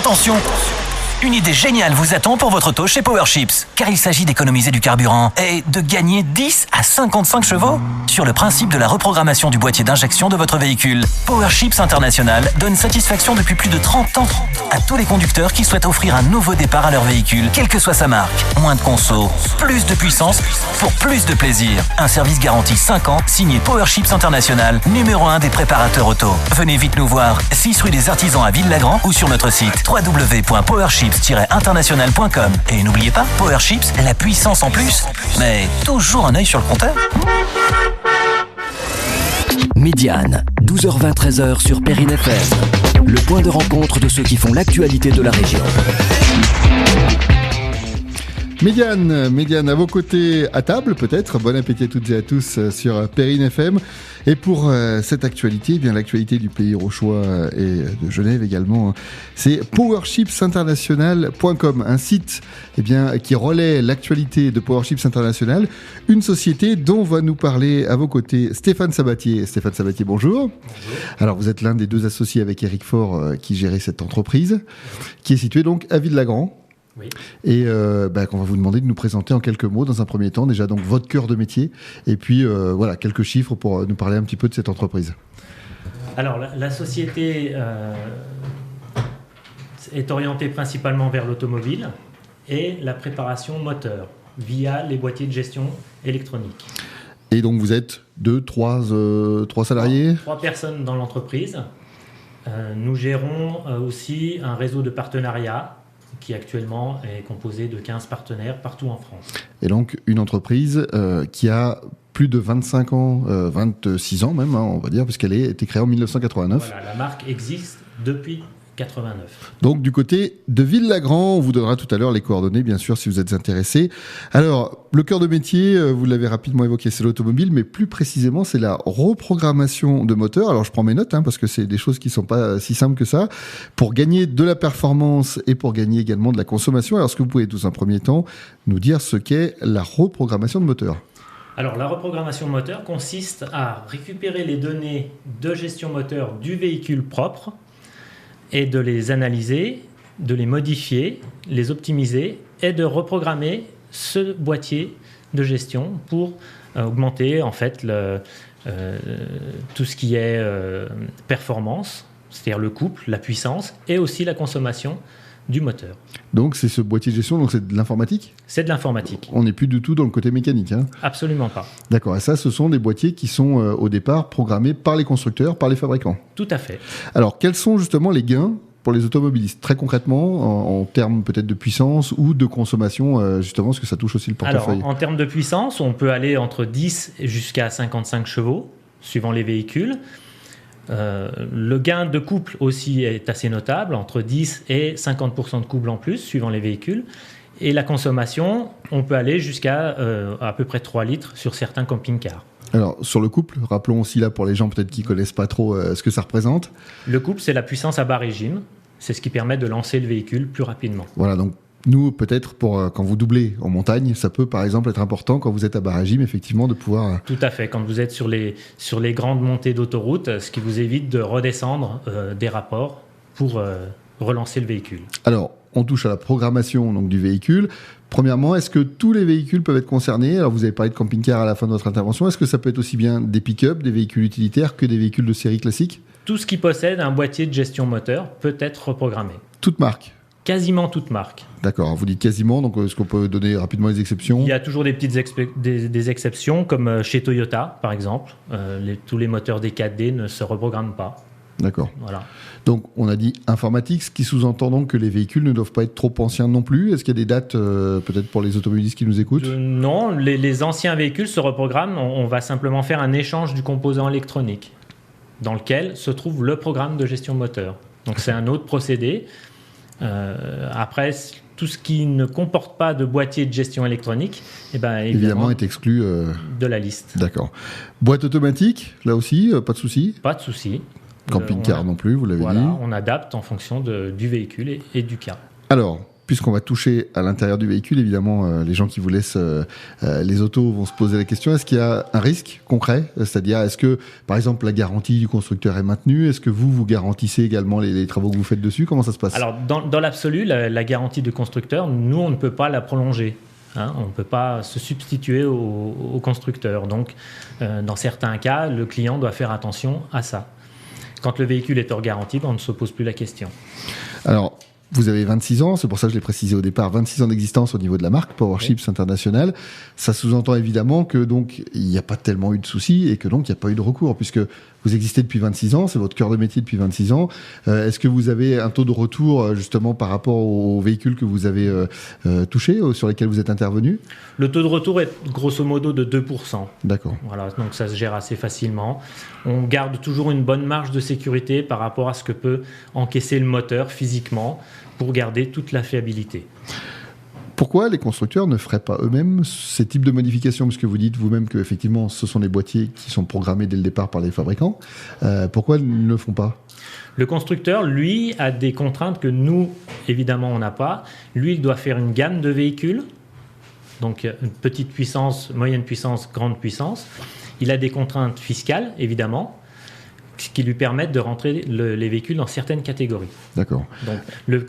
Attention! Une idée géniale vous attend pour votre auto chez PowerShips, car il s'agit d'économiser du carburant et de gagner 10 à 55 chevaux sur le principe de la reprogrammation du boîtier d'injection de votre véhicule. PowerShips International donne satisfaction depuis plus de 30 ans à tous les conducteurs qui souhaitent offrir un nouveau départ à leur véhicule, quelle que soit sa marque. Moins de conso, plus de puissance pour plus de plaisir. Un service garanti 5 ans, signé PowerShips International, numéro 1 des préparateurs auto. Venez vite nous voir, 6 rue des Artisans à Ville-Lagrand ou sur notre site www.powerships-international.com. Et n'oubliez pas, PowerShips, la puissance en plus. Mais toujours un œil sur le compteur. Médiane, 12h20, 13h sur Perrine FM. Le point de rencontre de ceux qui font l'actualité de la région. Médiane, à vos côtés, à table peut-être. Bon appétit à toutes et à tous sur Perrine FM. Et pour cette actualité, eh bien l'actualité du pays rochois et de Genève également, c'est powershipsinternational.com, un site qui relaie l'actualité de PowerShips International, une société dont va nous parler à vos côtés Stéphane Sabatier. Stéphane Sabatier, bonjour. Alors vous êtes l'un des deux associés avec Eric Faure qui gérait cette entreprise, qui est située donc à Ville-Lagrand. Oui. Et qu'on va vous demander de nous présenter en quelques mots dans un premier temps déjà donc votre cœur de métier et puis quelques chiffres pour nous parler un petit peu de cette entreprise. Alors la société est orientée principalement vers l'automobile et la préparation moteur via les boîtiers de gestion électronique. Et donc vous êtes trois salariés ? 3 personnes dans l'entreprise. Nous gérons aussi un réseau de partenariats qui actuellement est composé de 15 partenaires partout en France. Et donc une entreprise qui a plus de 25 ans, 26 ans même, on va dire, puisqu'elle a été créée en 1989. Voilà, la marque existe depuis 89. Donc du côté de Ville-Lagrand, on vous donnera tout à l'heure les coordonnées, bien sûr, si vous êtes intéressés. Alors, le cœur de métier, vous l'avez rapidement évoqué, c'est l'automobile, mais plus précisément, c'est la reprogrammation de moteur. Alors, je prends mes notes, parce que c'est des choses qui ne sont pas si simples que ça, pour gagner de la performance et pour gagner également de la consommation. Alors, est-ce que vous pouvez, dans un premier temps, nous dire ce qu'est la reprogrammation de moteur ? Alors, la reprogrammation moteur consiste à récupérer les données de gestion moteur du véhicule propre et de les analyser, de les modifier, les optimiser et de reprogrammer ce boîtier de gestion pour augmenter en fait tout ce qui est performance, c'est-à-dire le couple, la puissance et aussi la consommation du moteur. Donc c'est ce boîtier de gestion, donc c'est de l'informatique ? C'est de l'informatique. On n'est plus du tout dans le côté mécanique. Absolument pas. D'accord, et ça ce sont des boîtiers qui sont au départ programmés par les constructeurs, par les fabricants ? Tout à fait. Alors quels sont justement les gains pour les automobilistes, très concrètement, en termes peut-être de puissance ou de consommation, justement, parce que ça touche aussi le portefeuille ? Alors en termes de puissance, on peut aller entre 10 jusqu'à 55 chevaux, suivant les véhicules. Le gain de couple aussi est assez notable, entre 10 et 50% de couple en plus, suivant les véhicules. Et la consommation, on peut aller jusqu'à à peu près 3 litres sur certains camping-cars. Alors, sur le couple, rappelons aussi là pour les gens peut-être qui ne connaissent pas trop ce que ça représente. Le couple, c'est la puissance à bas régime. C'est ce qui permet de lancer le véhicule plus rapidement. Voilà, donc nous, peut-être, quand vous doublez en montagne, ça peut par exemple être important quand vous êtes à bas régime, effectivement, de pouvoir... Tout à fait, quand vous êtes sur les grandes montées d'autoroute, ce qui vous évite de redescendre des rapports pour relancer le véhicule. Alors, on touche à la programmation donc, du véhicule. Premièrement, est-ce que tous les véhicules peuvent être concernés ? Alors, vous avez parlé de camping-car à la fin de votre intervention. Est-ce que ça peut être aussi bien des pick-up, des véhicules utilitaires que des véhicules de série classique ? Tout ce qui possède un boîtier de gestion moteur peut être reprogrammé. Toute marque ? Quasiment toute marque. D'accord, vous dites quasiment, donc est-ce qu'on peut donner rapidement les exceptions ? Il y a toujours des petites des exceptions, comme chez Toyota, par exemple. Tous les moteurs des 4D ne se reprogramment pas. D'accord. Voilà. Donc, on a dit informatique, ce qui sous-entend donc que les véhicules ne doivent pas être trop anciens non plus. Est-ce qu'il y a des dates, peut-être pour les automobilistes qui nous écoutent ? Non, les anciens véhicules se reprogramment. On va simplement faire un échange du composant électronique dans lequel se trouve le programme de gestion moteur. Donc, c'est un autre procédé. Après, tout ce qui ne comporte pas de boîtier de gestion électronique, évidemment est exclu de la liste. D'accord. Boîte automatique, là aussi, pas de souci ? Pas de souci. Camping-car non plus, vous l'avez dit. On adapte en fonction du véhicule et du cas. Alors, puisqu'on va toucher à l'intérieur du véhicule, évidemment, les gens qui vous laissent les autos vont se poser la question, est-ce qu'il y a un risque concret ? C'est-à-dire, est-ce que, par exemple, la garantie du constructeur est maintenue ? Est-ce que vous garantissez également les travaux que vous faites dessus ? Comment ça se passe ? Alors, dans l'absolu, la garantie du constructeur, nous, on ne peut pas la prolonger. On ne peut pas se substituer au constructeur. Donc, dans certains cas, le client doit faire attention à ça. Quand le véhicule est hors garantie, on ne se pose plus la question. Alors, vous avez 26 ans, c'est pour ça que je l'ai précisé au départ, 26 ans d'existence au niveau de la marque PowerShips International. Ça sous-entend évidemment que donc il n'y a pas tellement eu de soucis et que donc il n'y a pas eu de recours, puisque vous existez depuis 26 ans, c'est votre cœur de métier depuis 26 ans. Est-ce que vous avez un taux de retour justement par rapport aux véhicules que vous avez touchés, sur lesquels vous êtes intervenu ? Le taux de retour est grosso modo de 2%. D'accord. Voilà, donc ça se gère assez facilement. On garde toujours une bonne marge de sécurité par rapport à ce que peut encaisser le moteur physiquement pour garder toute la fiabilité. Pourquoi les constructeurs ne feraient pas eux-mêmes ces types de modifications ? Parce que vous dites vous-même que effectivement, ce sont des boîtiers qui sont programmés dès le départ par les fabricants. Pourquoi ils ne le font pas ? Le constructeur, lui, a des contraintes que nous, évidemment, on n'a pas. Lui, il doit faire une gamme de véhicules, donc une petite puissance, moyenne puissance, grande puissance. Il a des contraintes fiscales, évidemment, qui lui permettent de rentrer les véhicules dans certaines catégories. D'accord. Donc,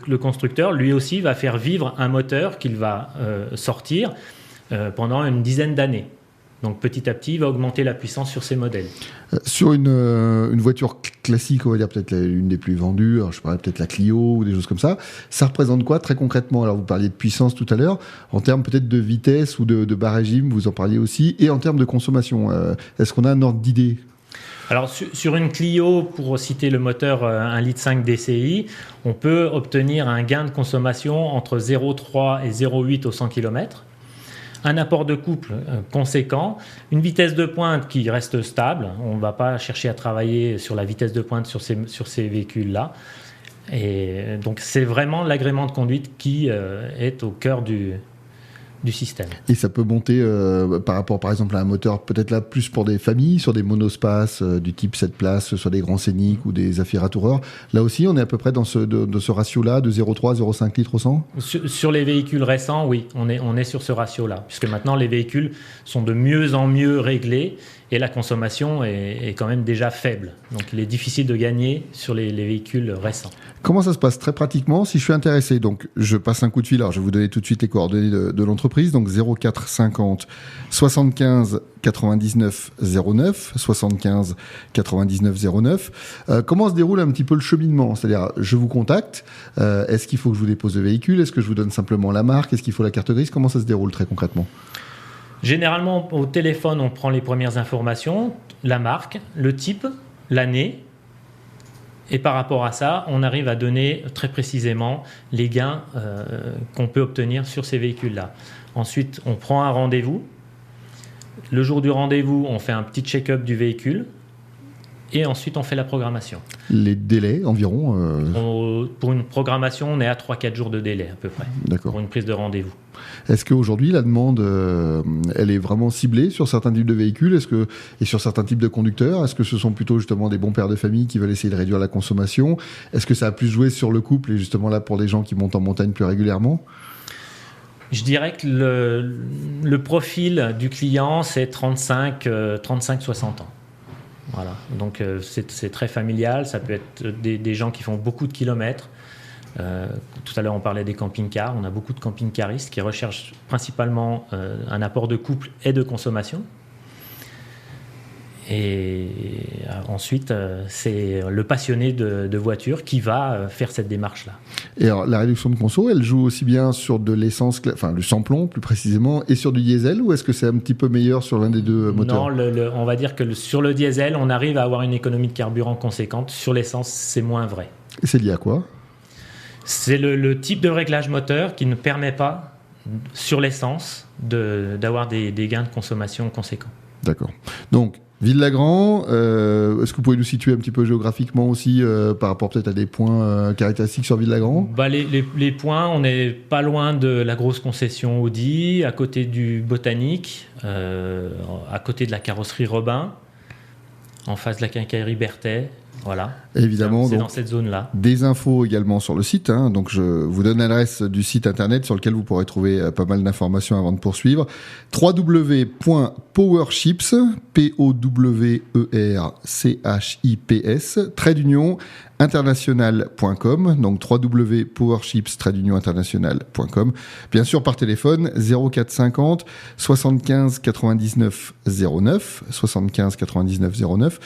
le constructeur, lui aussi, va faire vivre un moteur qu'il va sortir pendant une dizaine d'années. Donc, petit à petit, il va augmenter la puissance sur ces modèles. Sur une voiture classique, on va dire peut-être une des plus vendues, alors je parlais peut-être la Clio ou des choses comme ça représente quoi très concrètement ? Alors, vous parliez de puissance tout à l'heure, en termes peut-être de vitesse ou de barre régime, vous en parliez aussi, et en termes de consommation. Est-ce qu'on a un ordre d'idée ? Alors, sur une Clio, pour citer le moteur 1,5 litre DCI, on peut obtenir un gain de consommation entre 0,3 et 0,8 au 100 km. Un apport de couple conséquent, une vitesse de pointe qui reste stable. On ne va pas chercher à travailler sur la vitesse de pointe sur ces véhicules-là. Et donc, c'est vraiment l'agrément de conduite qui est au cœur du système. Et ça peut monter par rapport, par exemple, à un moteur peut-être là plus pour des familles, sur des monospaces du type 7 places, sur des grands scéniques ou des Zafira Tourer. Là aussi, on est à peu près dans ce ratio-là de 0,3, 0,5 litres au 100 ? Sur les véhicules récents, oui, on est sur ce ratio-là, puisque maintenant les véhicules sont de mieux en mieux réglés et la consommation est quand même déjà faible. Donc il est difficile de gagner sur les véhicules récents. Comment ça se passe très pratiquement ? Si je suis intéressé, donc je passe un coup de fil. Alors je vais vous donner tout de suite les coordonnées de l'entreprise. Donc 04 50 75 99 09 75 99 09. Comment se déroule un petit peu le cheminement ? C'est-à-dire, je vous contacte. Est-ce qu'il faut que je vous dépose le véhicule ? Est-ce que je vous donne simplement la marque ? Est-ce qu'il faut la carte grise ? Comment ça se déroule très concrètement ? Généralement, au téléphone, on prend les premières informations, la marque, le type, l'année. Et par rapport à ça, on arrive à donner très précisément les gains qu'on peut obtenir sur ces véhicules-là. Ensuite, on prend un rendez-vous. Le jour du rendez-vous, on fait un petit check-up du véhicule. Et ensuite, on fait la programmation. Les délais environ Pour une programmation, on est à 3-4 jours de délai à peu près. D'accord. Pour une prise de rendez-vous. Est-ce qu'aujourd'hui, la demande, elle est vraiment ciblée sur certains types de véhicules et sur certains types de conducteurs ? Est-ce que ce sont plutôt justement des bons pères de famille qui veulent essayer de réduire la consommation ? Est-ce que ça a plus joué sur le couple et justement là pour les gens qui montent en montagne plus régulièrement ? Je dirais que le profil du client, c'est 35-60 ans. Voilà. Donc c'est très familial, ça peut être des gens qui font beaucoup de kilomètres. Tout à l'heure on parlait des camping-cars, on a beaucoup de camping-caristes qui recherchent principalement un apport de couple et de consommation. Et ensuite c'est le passionné de voiture qui va faire cette démarche-là. Et alors la réduction de conso, elle joue aussi bien sur de l'essence, enfin le sans-plomb plus précisément, et sur du diesel, ou est-ce que c'est un petit peu meilleur sur l'un des deux moteurs ? Non, on va dire que sur le diesel, on arrive à avoir une économie de carburant conséquente. Sur l'essence, c'est moins vrai. Et c'est lié à quoi ? C'est le type de réglage moteur qui ne permet pas, sur l'essence, d'avoir des gains de consommation conséquents. D'accord. Donc, Ville-Lagrand, est-ce que vous pouvez nous situer un petit peu géographiquement aussi par rapport peut-être à des points caractéristiques sur Ville-Lagrand ? Les points, on n'est pas loin de la grosse concession Audi, à côté du Botanique, à côté de la carrosserie Robin, en face de la quincaillerie Berthet. Voilà. Évidemment, C'est donc, dans cette zone-là. des infos également sur le site. Donc, je vous donne l'adresse du site internet sur lequel vous pourrez trouver pas mal d'informations avant de poursuivre. www.powerships, POWERCHIPS, international.com. Donc, www.powerships-international.com. Bien sûr, par téléphone, 0450 75 99 09, 75 99 09.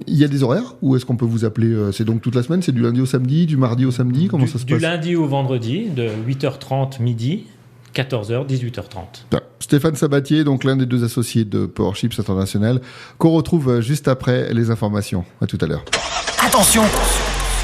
Il y a des horaires où est-ce qu'on peut vous appeler? C'est donc toute la semaine? C'est du lundi au samedi, du mardi au samedi? Comment ça se passe? Du lundi au vendredi, de 8h30 midi, 14h, 18h30. Stéphane Sabatier, donc l'un des deux associés de PowerShips International, qu'on retrouve juste après les informations. À tout à l'heure. Attention!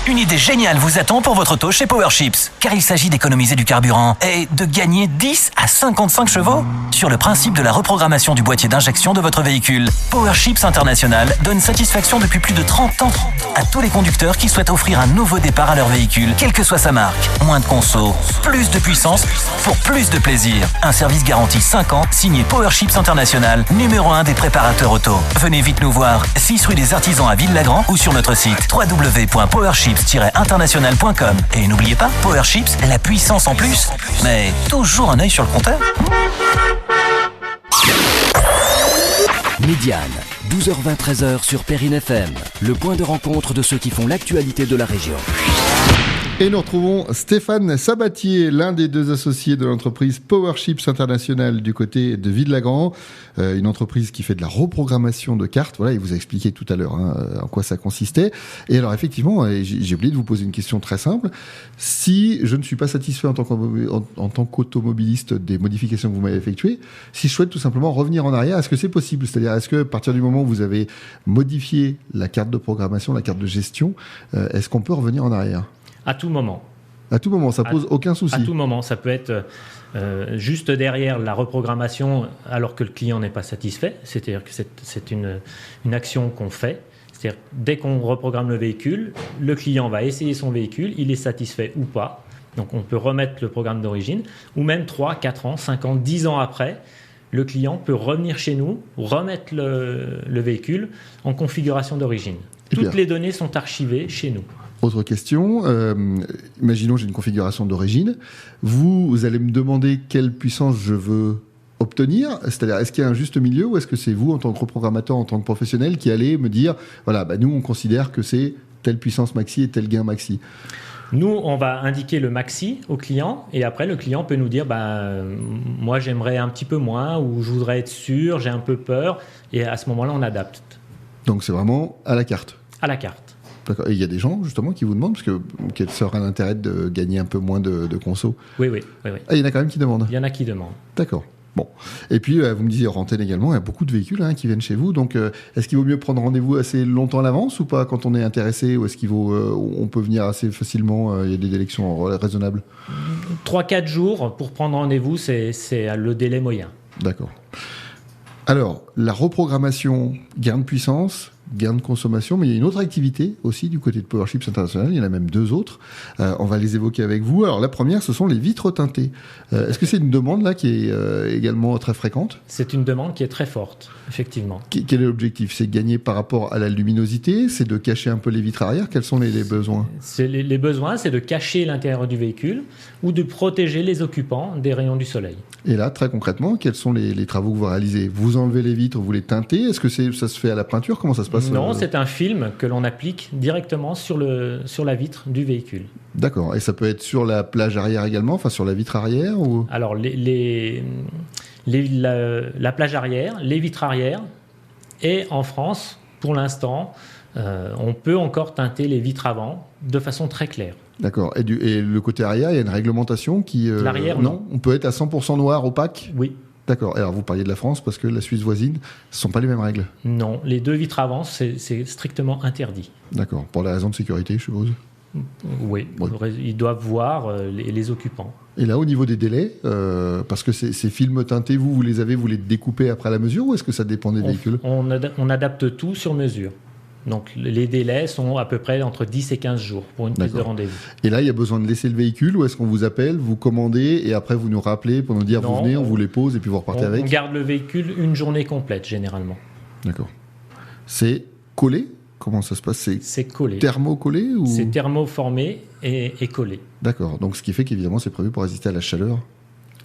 Une idée géniale vous attend pour votre auto chez PowerShips, car il s'agit d'économiser du carburant et de gagner 10 à 55 chevaux sur le principe de la reprogrammation du boîtier d'injection de votre véhicule. PowerShips International donne satisfaction depuis plus de 30 ans à tous les conducteurs qui souhaitent offrir un nouveau départ à leur véhicule, quelle que soit sa marque. Moins de conso, plus de puissance pour plus de plaisir. Un service garanti 5 ans, signé PowerShips International, numéro 1 des préparateurs auto. Venez vite nous voir, 6 rue des Artisans à Ville-Lagrand ou sur notre site www.powerships-international.com. Et n'oubliez pas, PowerShips, la puissance en plus, mais toujours un œil sur le compteur. Médiane, 12h20, 13h sur Perrine FM, le point de rencontre de ceux qui font l'actualité de la région. Et nous retrouvons Stéphane Sabatier, l'un des deux associés de l'entreprise PowerShips International du côté de Ville-Lagrand, une entreprise qui fait de la reprogrammation de cartes. Voilà, il vous a expliqué tout à l'heure en quoi ça consistait. Et alors effectivement, j'ai oublié de vous poser une question très simple. Si je ne suis pas satisfait en tant qu'automobiliste des modifications que vous m'avez effectuées, si je souhaite tout simplement revenir en arrière, est-ce que c'est possible? C'est-à-dire, est-ce que à partir du moment où vous avez modifié la carte de programmation, la carte de gestion, est-ce qu'on peut revenir en arrière? À tout moment. À tout moment, ça pose aucun souci. À tout moment, ça peut être juste derrière la reprogrammation alors que le client n'est pas satisfait. C'est-à-dire que c'est une action qu'on fait. C'est-à-dire dès qu'on reprogramme le véhicule, le client va essayer son véhicule, il est satisfait ou pas. Donc on peut remettre le programme d'origine, ou même 3, 4 ans, 5 ans, 10 ans après, le client peut revenir chez nous, remettre le véhicule en configuration d'origine. Toutes les données sont archivées chez nous. Autre question, imaginons j'ai une configuration d'origine, vous allez me demander quelle puissance je veux obtenir, c'est-à-dire est-ce qu'il y a un juste milieu ou est-ce que c'est vous en tant que reprogrammateur, en tant que professionnel qui allez me dire, voilà, nous on considère que c'est telle puissance maxi et tel gain maxi? Nous, on va indiquer le maxi au client et après le client peut nous dire moi j'aimerais un petit peu moins ou je voudrais être sûr, j'ai un peu peur et à ce moment-là on adapte. Donc c'est vraiment à la carte? À la carte. D'accord. Et il y a des gens justement qui vous demandent quel sera l'intérêt de gagner un peu moins de conso? Oui. Ah, il y en a quand même qui demandent? Il y en a qui demandent. D'accord. Bon. Et puis, vous me disiez hors antenne également, il y a beaucoup de véhicules qui viennent chez vous. Donc, est-ce qu'il vaut mieux prendre rendez-vous assez longtemps à l'avance ou pas quand on est intéressé? Ou est-ce on peut venir assez facilement? Il y a des délais qui sont raisonnables? 3-4 jours pour prendre rendez-vous, c'est le délai moyen. D'accord. Alors, la reprogrammation, gain de puissance, gain de consommation, mais il y a une autre activité aussi du côté de PowerShips International, il y en a même deux autres, on va les évoquer avec vous. Alors la première, ce sont les vitres teintées. Est-ce que c'est une demande là qui est également très fréquente? C'est une demande qui est très forte, effectivement. Quel est l'objectif? C'est de gagner par rapport à la luminosité? C'est de cacher un peu les vitres arrière? Quels sont les besoins? Les besoins, c'est de cacher l'intérieur du véhicule ou de protéger les occupants des rayons du soleil. Et là, très concrètement, quels sont les travaux que vous réalisez? Vous enlevez les vitres, vous les teintez? Est-ce que ça se fait à la peinture? Comment ça se passe? Non, c'est un film que l'on applique directement sur la vitre du véhicule. D'accord. Et ça peut être sur la plage arrière également, enfin sur la vitre arrière ou... Alors, la plage arrière, les vitres arrière, et en France, pour l'instant, on peut encore teinter les vitres avant de façon très claire. D'accord. Et le côté arrière, il y a une réglementation qui... L'arrière, non. On peut être à 100% noir, opaque? Oui. D'accord. Alors, vous parliez de la France parce que la Suisse voisine, ce ne sont pas les mêmes règles? Non. Les deux vitres avant, c'est strictement interdit. D'accord. Pour les raisons de sécurité, je suppose? Oui. Ils doivent voir les occupants. Et là, au niveau des délais, parce que ces films teintés, vous les découpez après la mesure ou est-ce que ça dépend des véhicules? On adapte tout sur mesure. Donc les délais sont à peu près entre 10 et 15 jours pour une prise de rendez-vous. Et là, il y a besoin de laisser le véhicule ou est-ce qu'on vous appelle, vous commandez et après vous nous rappelez pour nous dire vous venez, on vous les pose et puis vous repartez avec? On garde le véhicule une journée complète généralement. D'accord. C'est collé Comment ça se passe? C'est collé. Thermocollé ou... C'est thermoformé et collé. D'accord. Donc, ce qui fait qu'évidemment, c'est prévu pour résister à la chaleur.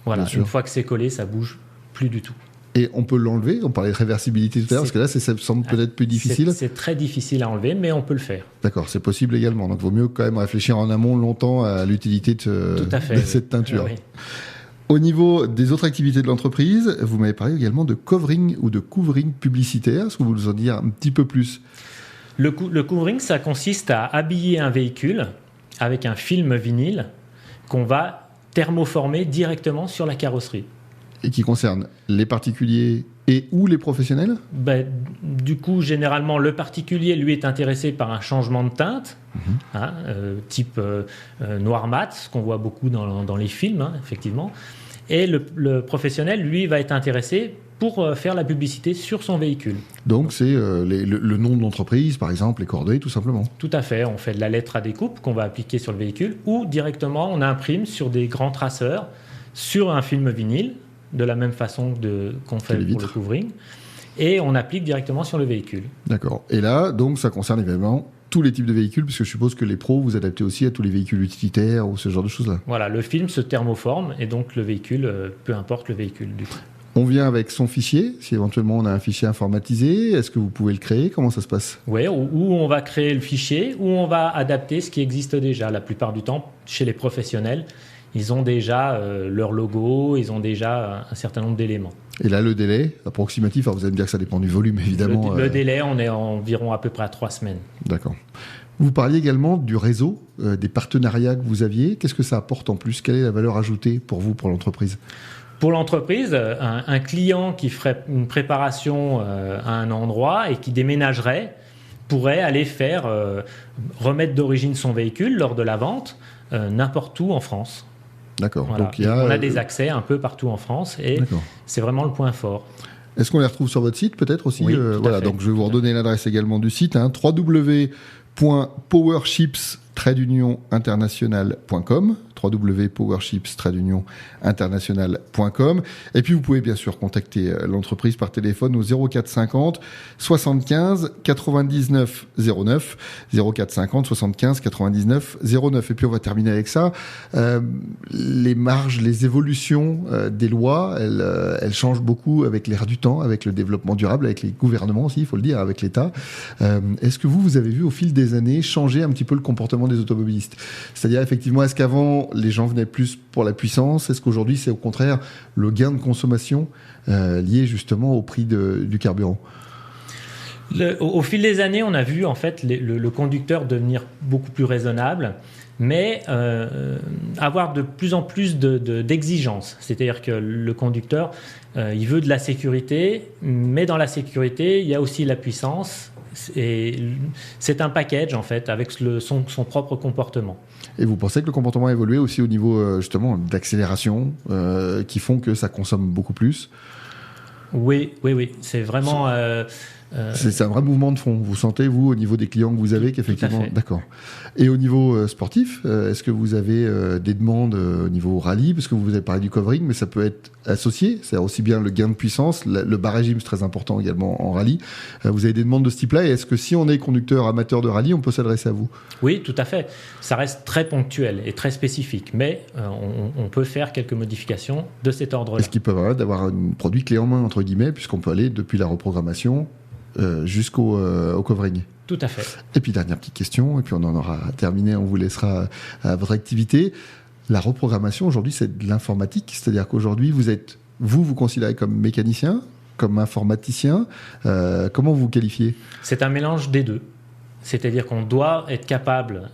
Voilà. Bien sûr. Une fois que c'est collé, ça bouge plus du tout. Et on peut l'enlever. On parlait de réversibilité tout à l'heure, parce que là, ça semble peut-être plus difficile. C'est très difficile à enlever, mais on peut le faire. D'accord, c'est possible également. Donc, il vaut mieux quand même réfléchir en amont longtemps à l'utilité de cette teinture. Oui. Au niveau des autres activités de l'entreprise, vous m'avez parlé également de covering ou de couvering publicitaire. Est-ce que vous nous en dire un petit peu plus? Le covering, ça consiste à habiller un véhicule avec un film vinyle qu'on va thermoformer directement sur la carrosserie. Et qui concerne les particuliers et ou les professionnels? Du coup, généralement, le particulier, lui, est intéressé par un changement de teinte, type noir mat, ce qu'on voit beaucoup dans les films, effectivement. Et le professionnel, lui, va être intéressé pour faire la publicité sur son véhicule. Donc, c'est le nom de l'entreprise, par exemple, les coordonnées, tout simplement. Tout à fait. On fait de la lettre à découpe qu'on va appliquer sur le véhicule ou directement, on imprime sur des grands traceurs sur un film vinyle, de la même façon qu'on fait pour le covering, et on applique directement sur le véhicule. D'accord. Et là, donc, ça concerne évidemment tous les types de véhicules, puisque je suppose que les pros, vous adaptez aussi à tous les véhicules utilitaires ou ce genre de choses-là. Voilà, le film se thermoforme, et donc le véhicule, peu importe le véhicule du coup. On vient avec son fichier, si éventuellement on a un fichier informatisé, est-ce que vous pouvez le créer? Comment ça se passe? Oui, ou on va créer le fichier, ou on va adapter ce qui existe déjà. La plupart du temps, chez les professionnels, ils ont déjà leur logo, ils ont déjà un certain nombre d'éléments. Et là, le délai approximatif, alors vous allez me dire que ça dépend du volume, évidemment. Le délai, on est environ à peu près à 3 semaines. D'accord. Vous parliez également du réseau, des partenariats que vous aviez. Qu'est-ce que ça apporte en plus? Quelle est la valeur ajoutée pour vous, pour l'entreprise? Pour l'entreprise, un client qui ferait une préparation à un endroit et qui déménagerait pourrait aller remettre d'origine son véhicule lors de la vente n'importe où en France. D'accord. Voilà. Donc, on a des accès un peu partout en France et c'est vraiment le point fort. Est-ce qu'on les retrouve sur votre site peut-être aussi? Oui, voilà, donc je vais vous redonner l'adresse également du site, www.powerships-international.com www.powerships-international.com. Et puis vous pouvez bien sûr contacter l'entreprise par téléphone au 04 50 75 99 09 04 50 75 99 09. Et puis on va terminer avec ça. Les marges, les évolutions des lois, elles changent beaucoup avec l'air du temps, avec le développement durable, avec les gouvernements aussi, il faut le dire, avec l'État. Est-ce que vous avez vu au fil des années changer un petit peu le comportement des automobilistes? C'est-à-dire effectivement, est-ce qu'avant les gens venaient plus pour la puissance? Est-ce qu'aujourd'hui, c'est au contraire le gain de consommation lié justement au prix du carburant? Au fil des années, on a vu en fait le conducteur devenir beaucoup plus raisonnable, mais avoir de plus en plus d'exigences. C'est-à-dire que le conducteur, il veut de la sécurité, mais dans la sécurité, il y a aussi la puissance. Et c'est un package en fait avec son propre comportement. Et vous pensez que le comportement a évolué aussi au niveau justement d'accélération qui font que ça consomme beaucoup plus? Oui. C'est vraiment... C'est un vrai mouvement de fond. Vous sentez, vous, au niveau des clients que vous avez, qu'effectivement... D'accord. Et au niveau sportif, est-ce que vous avez des demandes au niveau rallye? Parce que vous avez parlé du covering, mais ça peut être associé. C'est aussi bien le gain de puissance. Le bas régime, c'est très important également en rallye. Vous avez des demandes de ce type-là. Et est-ce que si on est conducteur amateur de rallye, on peut s'adresser à vous? Oui, tout à fait. Ça reste très ponctuel et très spécifique. Mais on peut faire quelques modifications de cet ordre-là. Est-ce qu'il peut permettre d'avoir un produit clé en main, entre guillemets, puisqu'on peut aller depuis la reprogrammation jusqu'au covering? Tout à fait. Et puis dernière petite question, et puis on en aura terminé, on vous laissera à votre activité. La reprogrammation aujourd'hui, c'est de l'informatique, c'est-à-dire qu'aujourd'hui vous considérez comme mécanicien, comme informaticien, comment vous vous qualifiez? C'est un mélange des deux. C'est-à-dire qu'on doit être capable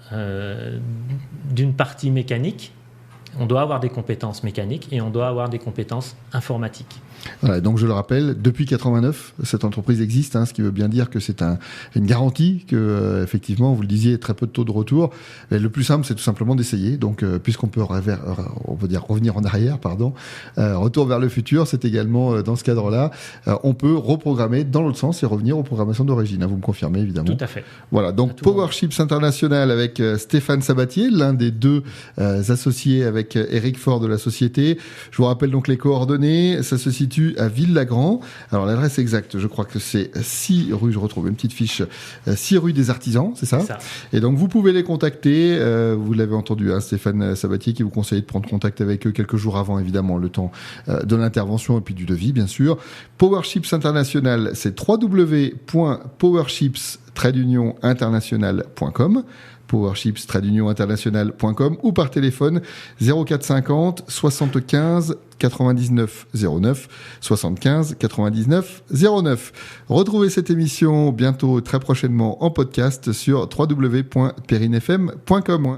d'une partie mécanique, on doit avoir des compétences mécaniques et on doit avoir des compétences informatiques. Voilà, donc je le rappelle, depuis 89, cette entreprise existe, ce qui veut bien dire que c'est une garantie que, effectivement, vous le disiez, très peu de taux de retour. Et le plus simple, c'est tout simplement d'essayer. Donc, puisqu'on peut revenir en arrière, retour vers le futur, c'est également dans ce cadre-là, on peut reprogrammer dans l'autre sens et revenir aux programmations d'origine. Vous me confirmez, évidemment. Tout à fait. Voilà, donc PowerShips International avec Stéphane Sabatier, l'un des deux associés avec avec Eric Faure de la société. Je vous rappelle donc les coordonnées. Ça se situe à Ville-Lagrand. Alors l'adresse exacte, je crois que c'est 6 rue, je retrouve une petite fiche, 6 rue des Artisans, c'est ça ? C'est ça. Et donc vous pouvez les contacter. Vous l'avez entendu, hein, Stéphane Sabatier qui vous conseille de prendre contact avec eux quelques jours avant, évidemment, le temps de l'intervention et puis du devis, bien sûr. PowerShips International, c'est www.powerships-international.com. powerships-international.com ou par téléphone 0450 75 99 09 75 99 09. Retrouvez cette émission bientôt, très prochainement en podcast sur www.perinefm.com.